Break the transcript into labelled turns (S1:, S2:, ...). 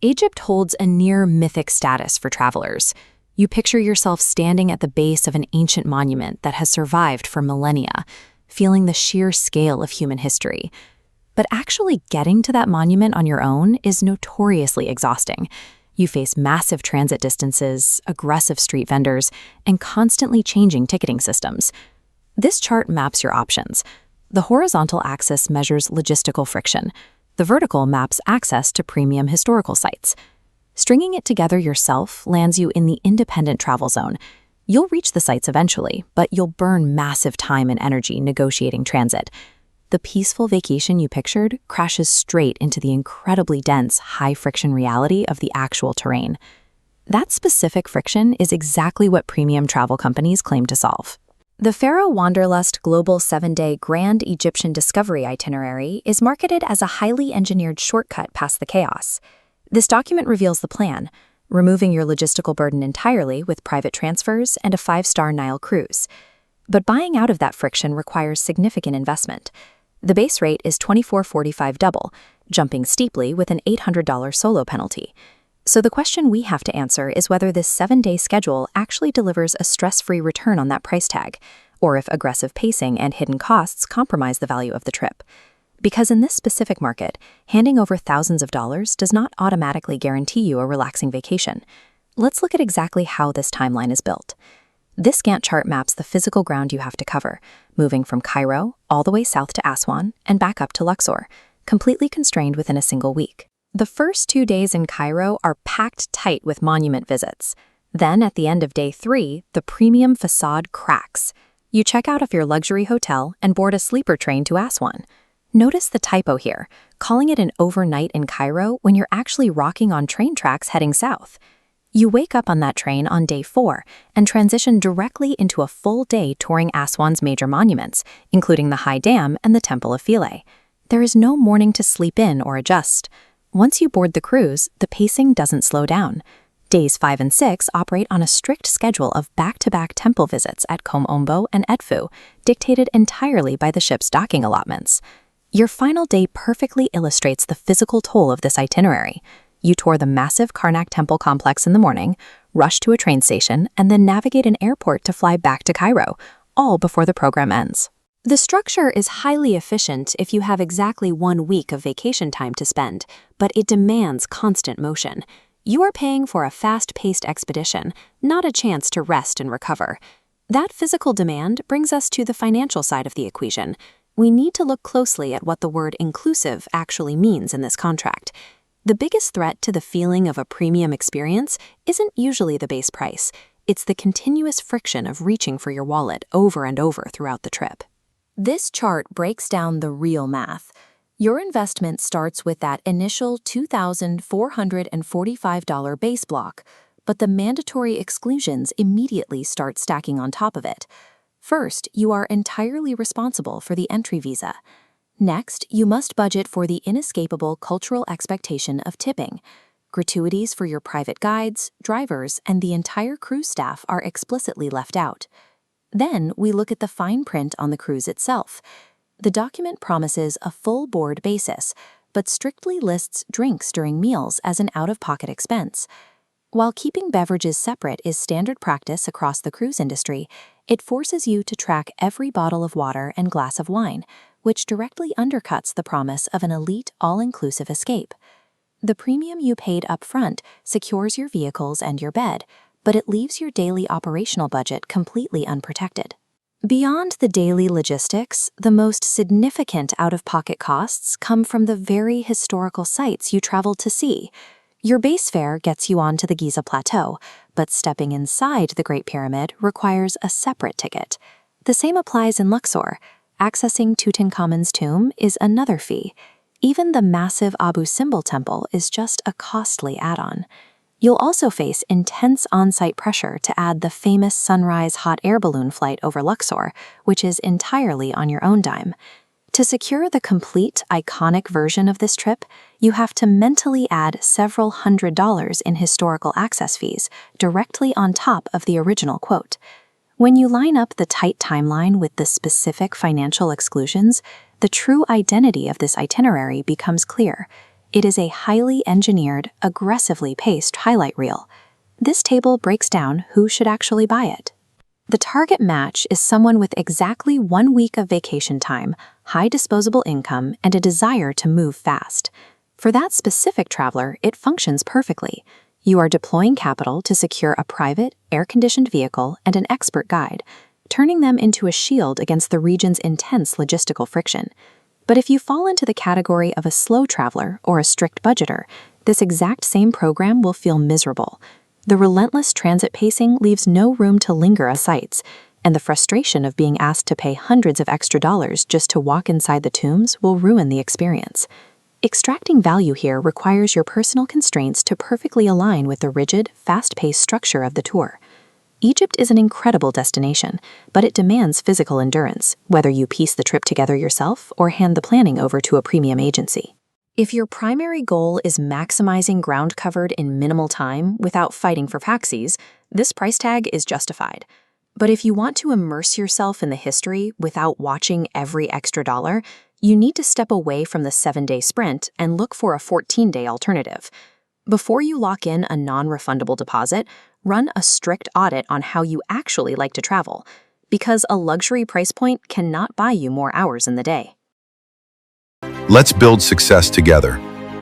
S1: Egypt holds a near mythic status for travelers. You picture yourself standing at the base of an ancient monument that has survived for millennia, feeling the sheer scale of human history. But actually getting to that monument on your own is notoriously exhausting. You face massive transit distances, aggressive street vendors, and constantly changing ticketing systems. This chart maps your options. The horizontal axis measures logistical friction. The vertical maps access to premium historical sites. Stringing it together yourself lands you in the independent travel zone. You'll reach the sites eventually, but you'll burn massive time and energy negotiating transit. The peaceful vacation you pictured crashes straight into the incredibly dense, high-friction reality of the actual terrain. That specific friction is exactly what premium travel companies claim to solve. The Pharaoh Wanderlust Global 7-Day Grand Egyptian Discovery Itinerary is marketed as a highly engineered shortcut past the chaos. This document reveals the plan, removing your logistical burden entirely with private transfers and a 5-star Nile cruise. But buying out of that friction requires significant investment. The base rate is $24.45 double, jumping steeply with an $800 solo penalty. So the question we have to answer is whether this 7-day schedule actually delivers a stress-free return on that price tag, or if aggressive pacing and hidden costs compromise the value of the trip. Because in this specific market, handing over thousands of dollars does not automatically guarantee you a relaxing vacation. Let's look at exactly how this timeline is built. This Gantt chart maps the physical ground you have to cover, moving from Cairo all the way south to Aswan and back up to Luxor, completely constrained within a single week. The first 2 days in Cairo are packed tight with monument visits. Then, at the end of day 3, the premium facade cracks. You check out of your luxury hotel and board a sleeper train to Aswan. Notice the typo here, calling it an overnight in Cairo when you're actually rocking on train tracks heading south. You wake up on that train on day 4 and transition directly into a full day touring Aswan's major monuments, including the High Dam and the Temple of Philae. There is no morning to sleep in or adjust. Once you board the cruise, the pacing doesn't slow down. Days 5 and 6 operate on a strict schedule of back-to-back temple visits at Kom Ombo and Edfu, dictated entirely by the ship's docking allotments. Your final day perfectly illustrates the physical toll of this itinerary. You tour the massive Karnak temple complex in the morning, rush to a train station, and then navigate an airport to fly back to Cairo, all before the program ends. The structure is highly efficient if you have exactly 1 week of vacation time to spend, but it demands constant motion. You are paying for a fast-paced expedition, not a chance to rest and recover. That physical demand brings us to the financial side of the equation. We need to look closely at what the word inclusive actually means in this contract. The biggest threat to the feeling of a premium experience isn't usually the base price. It's the continuous friction of reaching for your wallet over and over throughout the trip. This chart breaks down the real math. Your investment starts with that initial $2,445 base block, but the mandatory exclusions immediately start stacking on top of it. First, you are entirely responsible for the entry visa. Next, you must budget for the inescapable cultural expectation of tipping. Gratuities for your private guides, drivers, and the entire cruise staff are explicitly left out. Then, we look at the fine print on the cruise itself. The document promises a full board basis, but strictly lists drinks during meals as an out-of-pocket expense. While keeping beverages separate is standard practice across the cruise industry, it forces you to track every bottle of water and glass of wine, which directly undercuts the promise of an elite, all-inclusive escape. The premium you paid up front secures your vehicles and your bed, but it leaves your daily operational budget completely unprotected. Beyond the daily logistics, the most significant out-of-pocket costs come from the very historical sites you traveled to see. Your base fare gets you onto the Giza Plateau, but stepping inside the Great Pyramid requires a separate ticket. The same applies in Luxor. Accessing Tutankhamun's tomb is another fee. Even the massive Abu Simbel temple is just a costly add-on. You'll also face intense on-site pressure to add the famous sunrise hot air balloon flight over Luxor, which is entirely on your own dime. To secure the complete, iconic version of this trip, you have to mentally add several $100s in historical access fees directly on top of the original quote. When you line up the tight timeline with the specific financial exclusions, the true identity of this itinerary becomes clear. It is a highly engineered, aggressively paced highlight reel. This table breaks down who should actually buy it. The target match is someone with exactly 1 week of vacation time, high disposable income, and a desire to move fast. For that specific traveler, it functions perfectly. You are deploying capital to secure a private, air-conditioned vehicle and an expert guide, turning them into a shield against the region's intense logistical friction. But if you fall into the category of a slow traveler or a strict budgeter, this exact same program will feel miserable. The relentless transit pacing leaves no room to linger at sites, and the frustration of being asked to pay hundreds of extra dollars just to walk inside the tombs will ruin the experience. Extracting value here requires your personal constraints to perfectly align with the rigid, fast-paced structure of the tour. Egypt is an incredible destination, but it demands physical endurance, whether you piece the trip together yourself or hand the planning over to a premium agency. If your primary goal is maximizing ground covered in minimal time without fighting for taxis, this price tag is justified. But if you want to immerse yourself in the history without watching every extra dollar, you need to step away from the 7-day sprint and look for a 14-day alternative. Before you lock in a non-refundable deposit, run a strict audit on how you actually like to travel, because a luxury price point cannot buy you more hours in the day.
S2: Let's build success together.